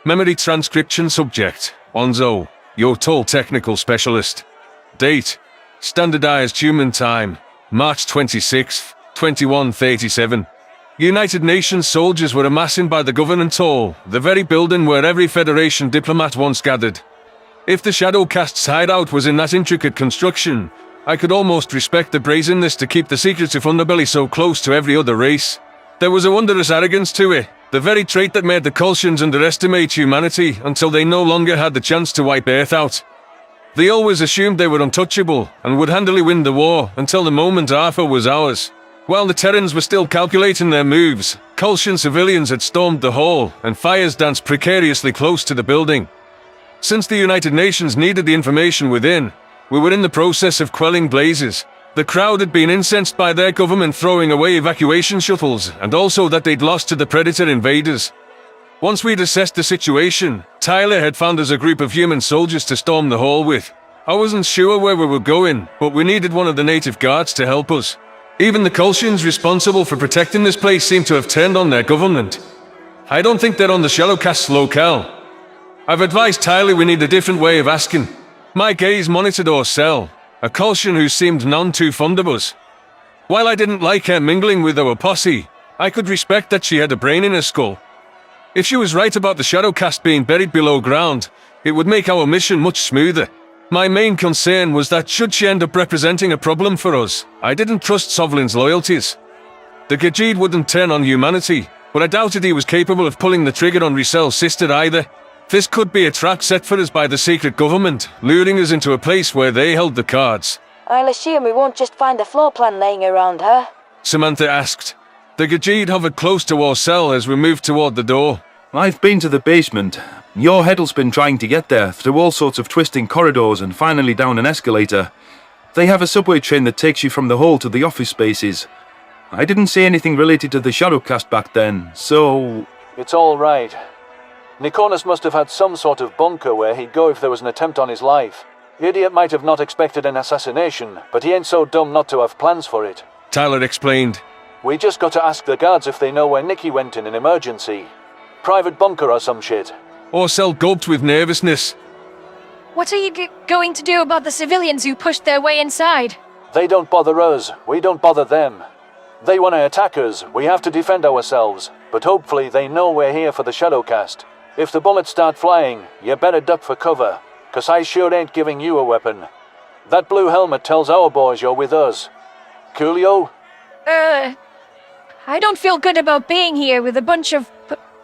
Memory transcription subject, Onzo, your tall technical specialist. Date, standardized human time, March 26th, 2137. United Nations soldiers were amassing by the Government Hall, the very building where every Federation diplomat once gathered. If the Shadowcast's hideout was in that intricate construction, I could almost respect the brazenness to keep the secrets of Underbelly so close to every other race. There was a wondrous arrogance to it, the very trait that made the Kultians underestimate humanity until they no longer had the chance to wipe Earth out. They always assumed they were untouchable and would handily win the war until the moment Arthur was ours. While the Terrans were still calculating their moves, Kultian civilians had stormed the hall and fires danced precariously close to the building. Since the United Nations needed the information within, we were in the process of quelling blazes. The crowd had been incensed by their government throwing away evacuation shuttles, and also that they'd lost to the Predator invaders. Once we'd assessed the situation, Tyler had found us a group of human soldiers to storm the hall with. I wasn't sure where we were going, but we needed one of the native guards to help us. Even the Kultians responsible for protecting this place seem to have turned on their government. I don't think they're on the Shadowcast's locale. I've advised Tyler we need a different way of asking. My gaze monitored Orcel, a Kultian who seemed none too fond of us. While I didn't like her mingling with our posse, I could respect that she had a brain in her skull. If she was right about the Shadowcast being buried below ground, it would make our mission much smoother. My main concern was that should she end up representing a problem for us, I didn't trust Sovlin's loyalties. The Gajid wouldn't turn on humanity, but I doubted he was capable of pulling the trigger on Risel's sister either. This could be a trap set for us by the secret government, luring us into a place where they held the cards. I'll assume we won't just find a floor plan laying around, huh? Samantha asked. The Gajid hovered close to our cell as we moved toward the door. I've been to the basement. Your head's been trying to get there, through all sorts of twisting corridors and finally down an escalator. They have a subway train that takes you from the hall to the office spaces. I didn't say anything related to the Shadowcast back then, so... It's all right. Nikonus must have had some sort of bunker where he'd go if there was an attempt on his life. Idiot might have not expected an assassination, but he ain't so dumb not to have plans for it. Tyler explained. We just got to ask the guards if they know where Nikki went in an emergency. Private bunker or some shit. Orcel gulped with nervousness. What are you going to do about the civilians who pushed their way inside? They don't bother us, we don't bother them. They want to attack us, we have to defend ourselves, but hopefully they know we're here for the Shadowcast. If the bullets start flying, you better duck for cover, 'cause I sure ain't giving you a weapon. That blue helmet tells our boys you're with us. Coolio? I don't feel good about being here with a bunch of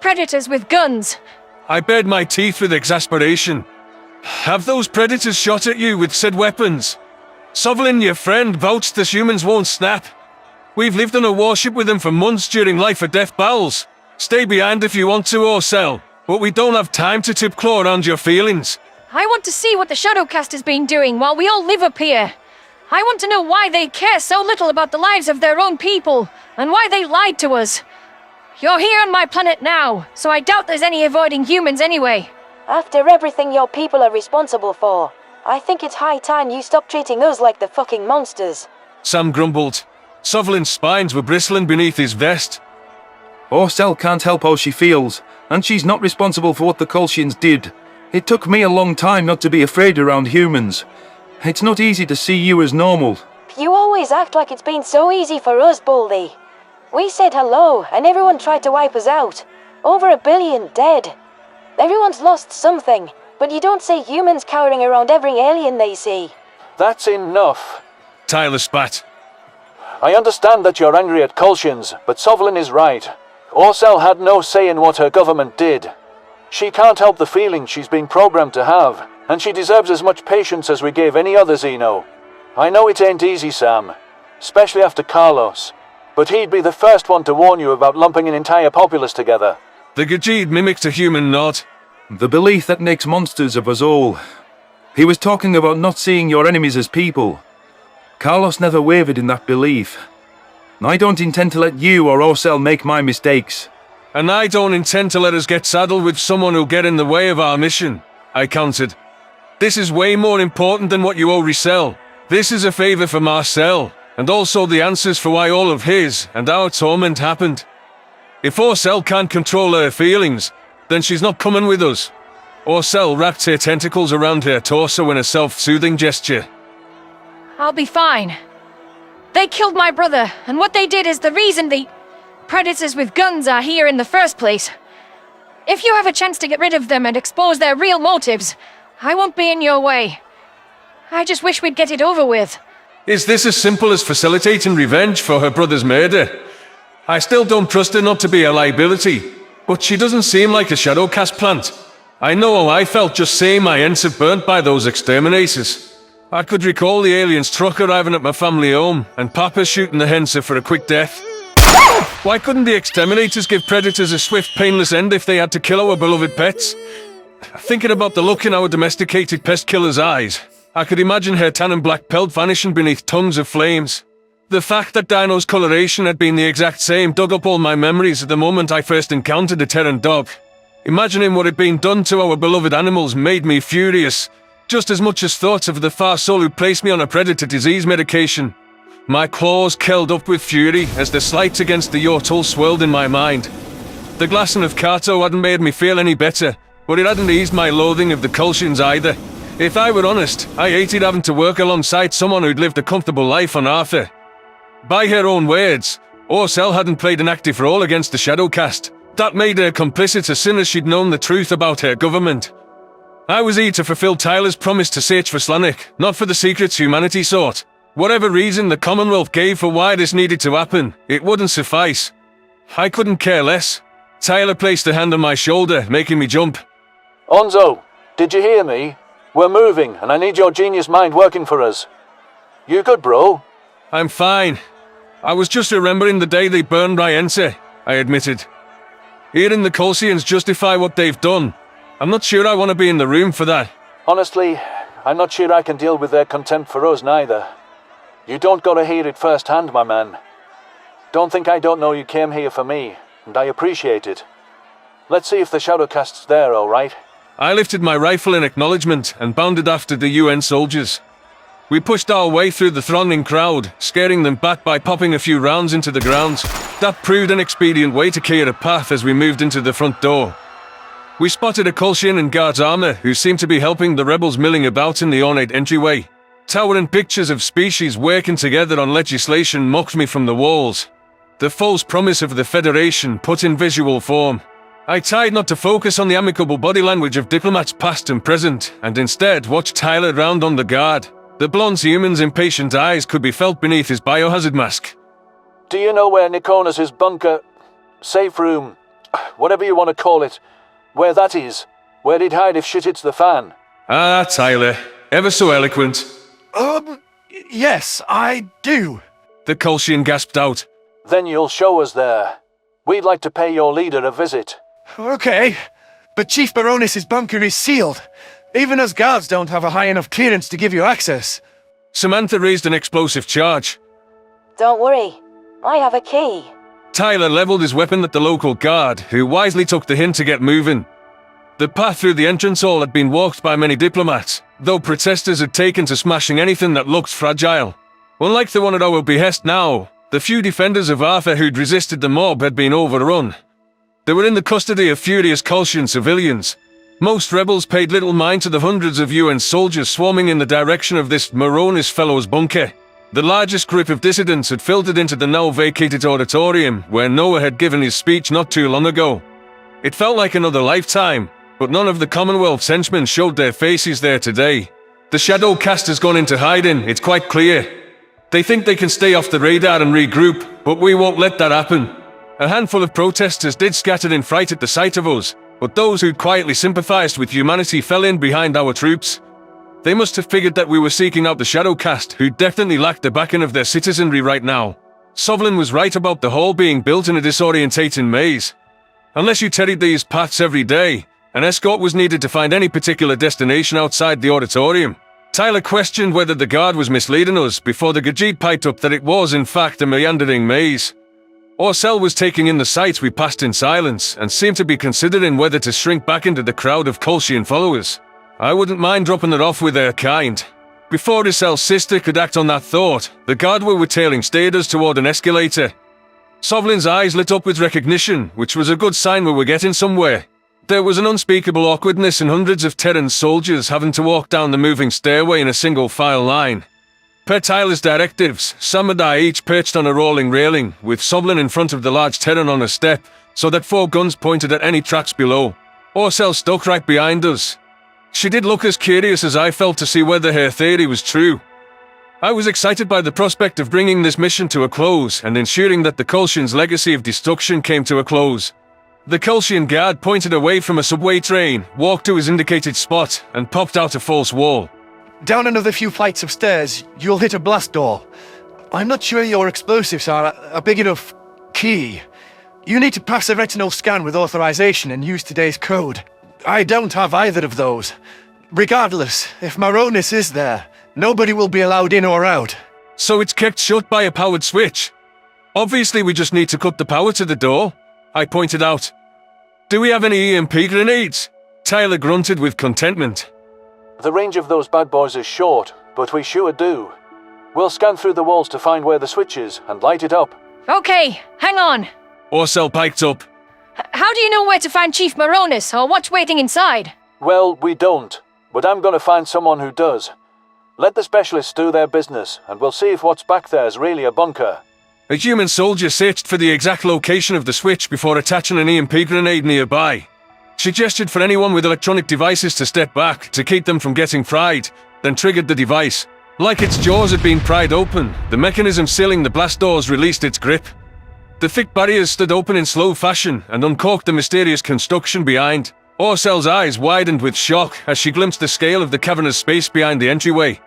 predators with guns. I bared my teeth with exasperation. Have those predators shot at you with said weapons? Sovlin, your friend, vouched the humans won't snap. We've lived on a warship with them for months during life-or-death battles. Stay behind if you want to, Orcel, but we don't have time to tipclaw around your feelings. I want to see what the Shadowcast has been doing while we all live up here. I want to know why they care so little about the lives of their own people, and why they lied to us. You're here on my planet now, so I doubt there's any avoiding humans anyway. After everything your people are responsible for, I think it's high time you stop treating us like the fucking monsters. Sam grumbled. Sovlin's spines were bristling beneath his vest. Orcel can't help how she feels, and she's not responsible for what the Kultians did. It took me a long time not to be afraid around humans. It's not easy to see you as normal. You always act like it's been so easy for us, Baldy. We said hello, and everyone tried to wipe us out. Over 1 billion dead. Everyone's lost something, but you don't see humans cowering around every alien they see. That's enough. Tyler spat. I understand that you're angry at Kultians, but Sovlin is right. Orcel had no say in what her government did. She can't help the feeling she's been programmed to have, and she deserves as much patience as we gave any other Xeno. I know it ain't easy, Sam, especially after Carlos, but he'd be the first one to warn you about lumping an entire populace together. The Gajid mimicked a human nod. The belief that makes monsters of us all. He was talking about not seeing your enemies as people. Carlos never wavered in that belief. I don't intend to let you or Orcel make my mistakes. And I don't intend to let us get saddled with someone who'll get in the way of our mission, I countered. This is way more important than what you owe Risel. This is a favor for Marcel, and also the answers for why all of his and our torment happened. If Orcel can't control her feelings, Then she's not coming with us. Orcel wrapped her tentacles around her torso in a self-soothing gesture. I'll be fine. They killed my brother, and what they did is the reason the predators with guns are here in the first place. If you have a chance to get rid of them and expose their real motives, I won't be in your way. I just wish we'd get it over with. Is this as simple as facilitating revenge for her brother's murder? I still don't trust her not to be a liability, but she doesn't seem like a Shadowcast plant. I know how I felt just seeing my Ensa burnt by those exterminators. I could recall the alien's truck arriving at my family home, and Papa shooting the Hensa for a quick death. Why couldn't the exterminators give predators a swift, painless end if they had to kill our beloved pets? Thinking about the look in our domesticated pest killer's eyes, I could imagine her tan and black pelt vanishing beneath tongues of flames. The fact that Dino's coloration had been the exact same dug up all my memories at the moment I first encountered the Terran dog. Imagining what had been done to our beloved animals made me furious, just as much as thoughts of the far soul who placed me on a predator disease medication. My claws curled up with fury as the slights against the Yortul swirled in my mind. The glassing of Kato hadn't made me feel any better, but it hadn't eased my loathing of the Kulshins either. If I were honest, I hated having to work alongside someone who'd lived a comfortable life on Arthur. By her own words, Orcel hadn't played an active role against the Shadowcast. That made her complicit as soon as she'd known the truth about her government. I was here to fulfill Tyler's promise to search for Slanik, not for the secrets humanity sought. Whatever reason the Commonwealth gave for why this needed to happen, it wouldn't suffice. I couldn't care less. Tyler placed a hand on my shoulder, making me jump. Onzo, did you hear me? We're moving, and I need your genius mind working for us. You good, bro? I'm fine. I was just remembering the day they burned Ryense, I admitted. Hearing the Colsians justify what they've done, I'm not sure I want to be in the room for that. Honestly, I'm not sure I can deal with their contempt for us neither. You don't gotta hear it firsthand, my man. Don't think I don't know you came here for me, and I appreciate it. Let's see if the Shadowcast's there, alright? I lifted my rifle in acknowledgement and bounded after the UN soldiers. We pushed our way through the thronging crowd, scaring them back by popping a few rounds into the grounds. That proved an expedient way to clear a path as we moved into the front door. We spotted a Kolshian in guard's armor who seemed to be helping the rebels milling about in the ornate entryway. Towering pictures of species working together on legislation mocked me from the walls. The false promise of the Federation put in visual form. I tried not to focus on the amicable body language of diplomats past and present, and instead watched Tyler round on the guard. The blonde human's impatient eyes could be felt beneath his biohazard mask. Do you know where Nikonas's bunker, safe room, whatever you want to call it, where that is? Where he'd hide if shit hits the fan? Ah, Tyler. Ever so eloquent. Yes, I do. The Kolshian gasped out. Then you'll show us there. We'd like to pay your leader a visit. Okay, but Chief Baronis's bunker is sealed. Even us guards don't have a high enough clearance to give you access. Samantha raised an explosive charge. Don't worry, I have a key. Tyler leveled his weapon at the local guard, who wisely took the hint to get moving. The path through the entrance hall had been walked by many diplomats, though protesters had taken to smashing anything that looked fragile. Unlike the one at our behest now, the few defenders of Arthur who'd resisted the mob had been overrun. They were in the custody of furious Kolshian civilians. Most rebels paid little mind to the hundreds of UN soldiers swarming in the direction of this Moronis fellow's bunker. The largest group of dissidents had filtered into the now vacated Auditorium, where Noah had given his speech not too long ago. It felt like another lifetime, but none of the Commonwealth's henchmen showed their faces there today. The Shadowcast has gone into hiding, it's quite clear. They think they can stay off the radar and regroup, but we won't let that happen. A handful of protesters did scatter in fright at the sight of us, but those who'd quietly sympathized with humanity fell in behind our troops. They must have figured that we were seeking out the Shadowcast, who definitely lacked the backing of their citizenry right now. Sovlin was right about the hall being built in a disorientating maze. Unless you terried these paths every day, an escort was needed to find any particular destination outside the Auditorium. Tyler questioned whether the guard was misleading us before the Gajit piped up that it was in fact a meandering maze. Orcel was taking in the sights we passed in silence and seemed to be considering whether to shrink back into the crowd of Kolshian followers. I wouldn't mind dropping it off with their kind. Before Orcel's sister could act on that thought, the guard we were tailing steered us toward an escalator. Sovlin's eyes lit up with recognition, which was a good sign we were getting somewhere. There was an unspeakable awkwardness in hundreds of Terran soldiers having to walk down the moving stairway in a single file line. Per Tyler's directives, Sam and I each perched on a rolling railing, with Soblin in front of the large Terran on a step, so that 4 guns pointed at any tracks below. Orcel stuck right behind us. She did look as curious as I felt to see whether her theory was true. I was excited by the prospect of bringing this mission to a close and ensuring that the Kolshian's legacy of destruction came to a close. The Kolshian guard pointed away from a subway train, walked to his indicated spot, and popped out a false wall. Down another few flights of stairs, you'll hit a blast door. I'm not sure your explosives are a big enough key. You need to pass a retinal scan with authorization and use today's code. I don't have either of those. Regardless, if Maronis is there, nobody will be allowed in or out. So it's kept shut by a powered switch. Obviously we just need to cut the power to the door, I pointed out. Do we have any EMP grenades? Tyler grunted with contentment. The range of those bad boys is short, but we sure do. We'll scan through the walls to find where the switch is and light it up. Okay, hang on. Orcel piped up. How do you know where to find Chief Maronis or what's waiting inside? Well, we don't, but I'm gonna find someone who does. Let the specialists do their business, and we'll see if what's back there is really a bunker. A human soldier searched for the exact location of the switch before attaching an EMP grenade nearby. She gestured for anyone with electronic devices to step back to keep them from getting fried, then triggered the device. Like its jaws had been pried open, the mechanism sealing the blast doors released its grip. The thick barriers stood open in slow fashion and uncorked the mysterious construction behind. Orcel's eyes widened with shock as she glimpsed the scale of the cavernous space behind the entryway.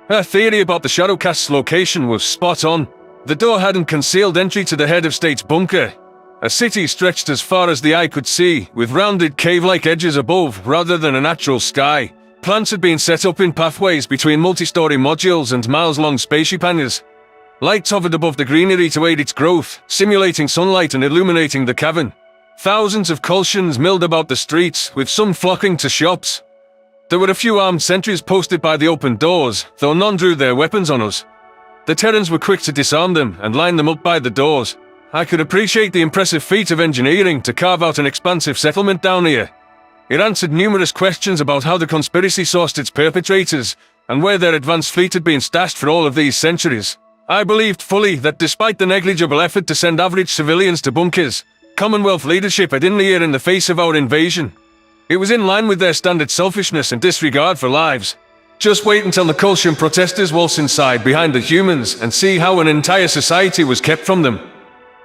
Her theory about the Shadowcast's location was spot on. The door hadn't concealed entry to the head of state's bunker. A city stretched as far as the eye could see, with rounded cave-like edges above rather than a natural sky. Plants had been set up in pathways between multi-story modules and miles-long spaceship hangars. Lights hovered above the greenery to aid its growth, simulating sunlight and illuminating the cavern. Thousands of Kolshians milled about the streets, with some flocking to shops. There were a few armed sentries posted by the open doors, though none drew their weapons on us. The Terrans were quick to disarm them and line them up by the doors. I could appreciate the impressive feat of engineering to carve out an expansive settlement down here. It answered numerous questions about how the conspiracy sourced its perpetrators and where their advanced fleet had been stashed for all of these centuries. I believed fully that despite the negligible effort to send average civilians to bunkers, Commonwealth leadership had in the air in the face of our invasion. It was in line with their standard selfishness and disregard for lives. Just wait until the Kolshian protesters waltz inside behind the humans and see how an entire society was kept from them.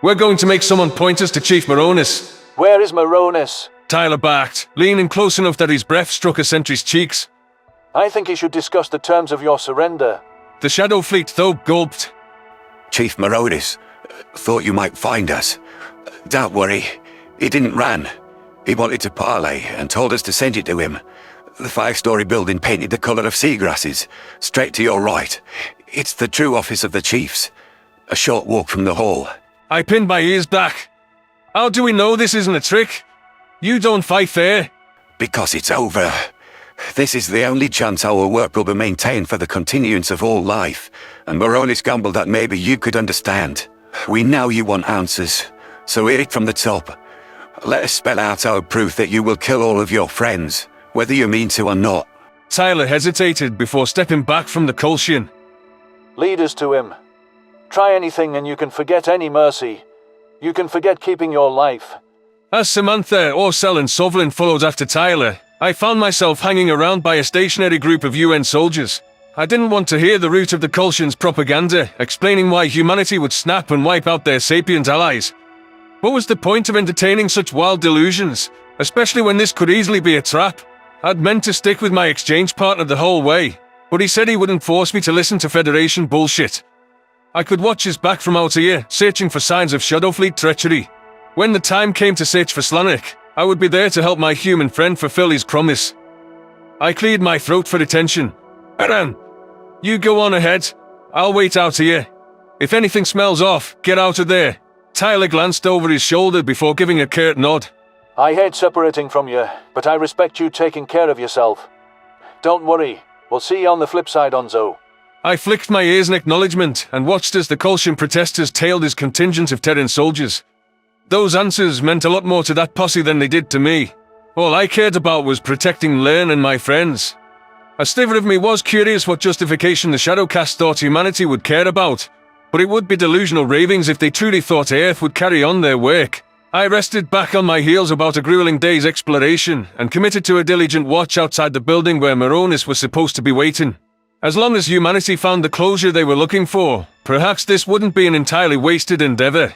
We're going to make someone point us to Chief Maronis. Where is Maronis? Tyler barked, leaning close enough that his breath struck a sentry's cheeks. I think he should discuss the terms of your surrender. The Shadow Fleet, though, gulped. Chief Maronis, thought you might find us. Don't worry, he didn't run. He wanted to parley and told us to send it to him. The 5-story building painted the colour of seagrasses, straight to your right. It's the true office of the chiefs. A short walk from the hall. I pinned my ears back. How do we know this isn't a trick? You don't fight fair. Because it's over. This is the only chance our work will be maintained for the continuance of all life, and Maronis gambled that maybe you could understand. We know you want answers, so hear it from the top. Let us spell out our proof that you will kill all of your friends, whether you mean to or not. Tyler hesitated before stepping back from the Kolshian. Lead us to him. Try anything and you can forget any mercy. You can forget keeping your life. As Samantha, Orcel and Sovlin followed after Tyler, I found myself hanging around by a stationary group of UN soldiers. I didn't want to hear the root of the Kolshians' propaganda, explaining why humanity would snap and wipe out their sapient allies. What was the point of entertaining such wild delusions, especially when this could easily be a trap? I'd meant to stick with my exchange partner the whole way, but he said he wouldn't force me to listen to Federation bullshit. I could watch his back from out here, searching for signs of Shadowfleet treachery. When the time came to search for Slanik, I would be there to help my human friend fulfill his promise. I cleared my throat for attention. Aran, you go on ahead. I'll wait out here. If anything smells off, get out of there. Tyler glanced over his shoulder before giving a curt nod. I hate separating from you, but I respect you taking care of yourself. Don't worry, we'll see you on the flip side, Onzo. I flicked my ears in acknowledgement and watched as the Kolshian protesters tailed his contingent of Terran soldiers. Those answers meant a lot more to that posse than they did to me. All I cared about was protecting Lane and my friends. A sliver of me was curious what justification the Shadowcast thought humanity would care about, but it would be delusional ravings if they truly thought Earth would carry on their work. I rested back on my heels about a grueling day's exploration, and committed to a diligent watch outside the building where Moronis was supposed to be waiting. As long as humanity found the closure they were looking for, perhaps this wouldn't be an entirely wasted endeavor.